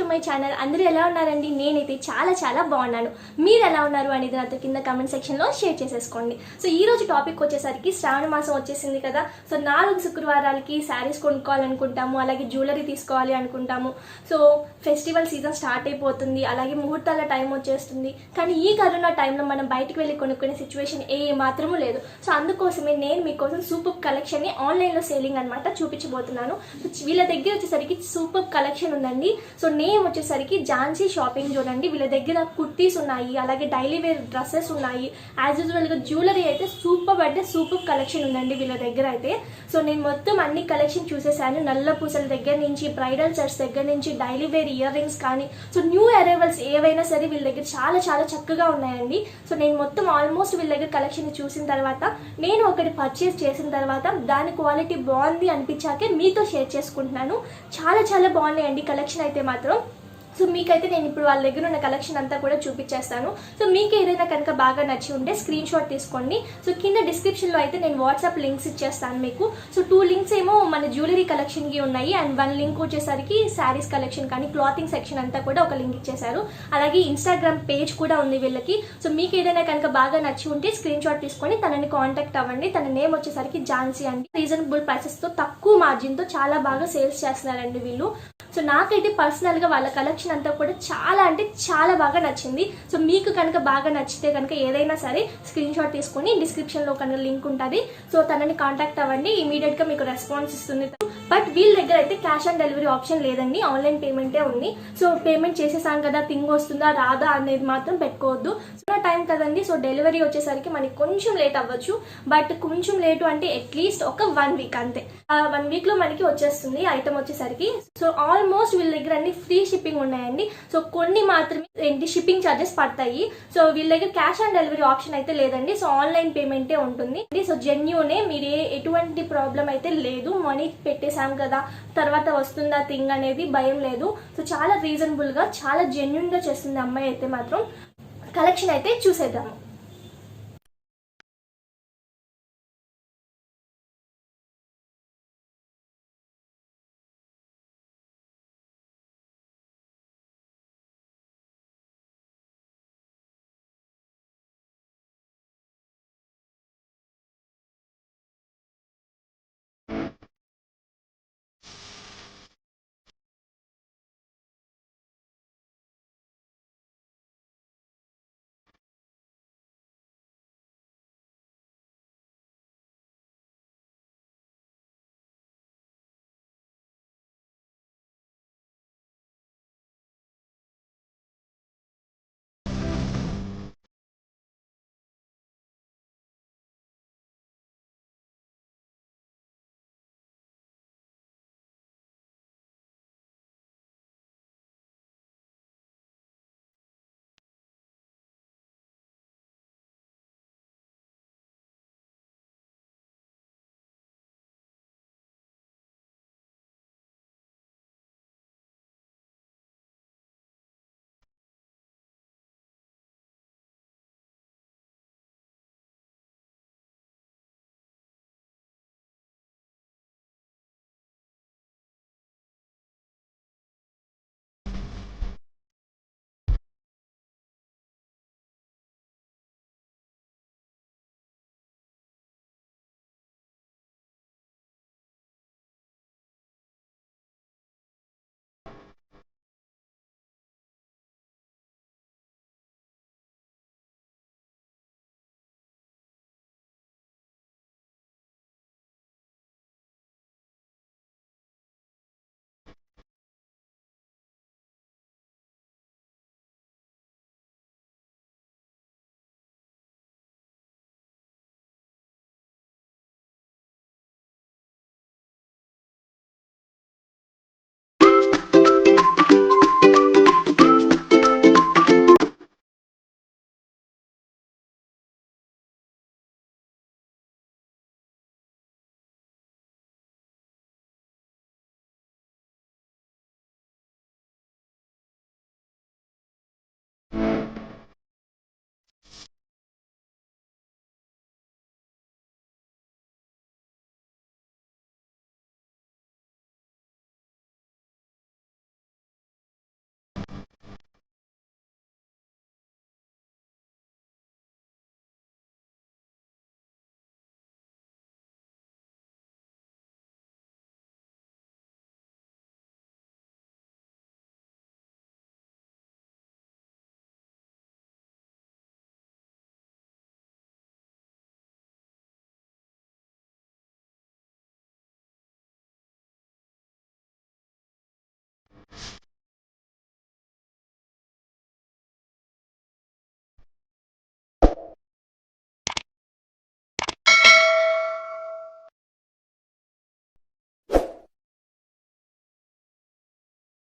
My channel. అందరూ ఎలా ఉన్నారండి? నేనైతే చాలా చాలా బాగున్నాను. మీరు ఎలా ఉన్నారు అనేది నాతో కింద కామెంట్ సెక్షన్లో షేర్ చేసేసుకోండి. సో ఈ రోజు టాపిక్ వచ్చేసరికి శ్రావణ మాసం వచ్చేసింది కదా. సో 4 శుక్రవారాలకి శారీస్ కొనుక్కోవాలనుకుంటాము, అలాగే జ్యువెలరీ తీసుకోవాలి అనుకుంటాము. సో ఫెస్టివల్ సీజన్ స్టార్ట్ అయిపోతుంది, అలాగే ముహూర్తాల టైం వచ్చేస్తుంది. కానీ ఈ కరోనా టైంలో మనం బయటకు వెళ్ళి కొనుక్కునే సిచ్యువేషన్ ఏ మాత్రమూ లేదు. సో అందుకోసమే నేను మీకోసం సూపర్ కలెక్షన్ని ఆన్లైన్లో సేలింగ్ అనమాట చూపించబోతున్నాను. వీళ్ళ దగ్గర వచ్చేసరికి సూపర్ కలెక్షన్ ఉందండి. సో నేమ్ వచ్చేసరికి ఝాన్సీ షాపింగ్ చూడండి. వీళ్ళ దగ్గర కుర్తీస్ ఉన్నాయి, అలాగే డైలీ వేర్ డ్రెస్సెస్ ఉన్నాయి. యాజ్ యూజువల్గా జ్యువెలరీ అయితే సూపర్ అంటే సూపర్ కలెక్షన్ ఉందండి వీళ్ళ దగ్గర అయితే. సో నేను మొత్తం అన్ని కలెక్షన్ చూసేసాను. నల్ల పూసల దగ్గర నుంచి, బ్రైడల్ సెట్స్ దగ్గర నుంచి, డైలీ వేర్ ఇయర్ రింగ్స్ కానీ, సో న్యూ అరైవల్స్ ఏవైనా సరే వీళ్ళ దగ్గర చాలా చాలా చక్కగా ఉన్నాయండి. సో నేను మొత్తం ఆల్మోస్ట్ వీళ్ళ దగ్గర కలెక్షన్ చూసిన తర్వాత, నేను ఒకటి పర్చేస్ చేసిన తర్వాత దాని క్వాలిటీ బాగుంది అనిపించాకే మీతో షేర్ చేసుకుంటున్నాను. చాలా చాలా బాగున్నాయండి కలెక్షన్ అయితే మాత్రం. సో మీకైతే నేను ఇప్పుడు వాళ్ళ దగ్గర ఉన్న కలెక్షన్ అంతా కూడా చూపించేస్తాను. సో మీకు ఏదైనా కనుక బాగా నచ్చి ఉంటే స్క్రీన్ షాట్ తీసుకోండి. సో కింద డిస్క్రిప్షన్లో అయితే నేను వాట్సాప్ లింక్స్ ఇచ్చేస్తాను మీకు. సో 2 లింక్స్ ఏమో మన జ్యువెలరీ కలెక్షన్కి ఉన్నాయి, అండ్ 1 లింక్ వచ్చేసరికి శారీస్ కలెక్షన్ కానీ క్లాతింగ్ సెక్షన్ అంతా కూడా ఒక లింక్ ఇచ్చేసారు. అలాగే ఇన్స్టాగ్రామ్ పేజ్ కూడా ఉంది వీళ్ళకి. సో మీకు ఏదైనా కనుక బాగా నచ్చి ఉంటే స్క్రీన్ షాట్ తీసుకొని తనని కాంటాక్ట్ అవ్వండి. తన నేమ్ వచ్చేసరికి ఝాన్సీ అండి. రీజనబుల్ ప్రైసెస్తో తక్కువ మార్జిన్తో చాలా బాగా సేల్స్ చేస్తున్నారండి వీళ్ళు. సో నాకైతే పర్సనల్గా వాళ్ళ కలెక్షన్ అంతా కూడా చాలా అంటే చాలా బాగా నచ్చింది. సో మీకు కనుక బాగా నచ్చితే కనుక ఏదైనా సరే స్క్రీన్ షాట్ తీసుకొని డిస్క్రిప్షన్లో కనుక లింక్ ఉంటుంది. సో తనని కాంటాక్ట్ అవ్వండి, ఇమీడియట్గా మీకు రెస్పాన్స్ ఇస్తుంది. బట్ వీళ్ళ దగ్గర అయితే క్యాష్ ఆన్ డెలివరీ ఆప్షన్ లేదండి, ఆన్లైన్ పేమెంటే ఉంది. సో పేమెంట్ చేసేసాం కదా, థింగ్ వస్తుందా రాదా అనేది మాత్రం పెట్టుకోవద్దు. సో టైం కదండి. సో డెలివరీ వచ్చేసరికి మనకి కొంచెం లేట్ అవ్వచ్చు, బట్ కొంచెం లేటు అంటే అట్లీస్ట్ ఒక 1 వీక్ అంతే. 1 వీక్లో మనకి వచ్చేస్తుంది ఐటమ్ వచ్చేసరికి. సో ఆల్మోస్ట్ వీళ్ళ దగ్గర అన్ని ఫ్రీ షిప్పింగ్ ఉన్నాయండి. సో కొన్ని మాత్రమే షిప్పింగ్ ఛార్జెస్ పడతాయి. సో వీళ్ళ దగ్గర క్యాష్ ఆన్ డెలివరీ ఆప్షన్ అయితే లేదండి. సో ఆన్లైన్ పేమెంటే ఉంటుంది. సో జెన్యూనే, మీరు ఎటువంటి ప్రాబ్లం అయితే లేదు. మనీ పెట్టేసాం కదా, తర్వాత వస్తుందా థింగ్ అనేది భయం లేదు. సో చాలా రీజనబుల్గా చాలా జెన్యూన్గా చేస్తుంది అమ్మాయి అయితే మాత్రం. కలెక్షన్ అయితే చూసేద్దాము.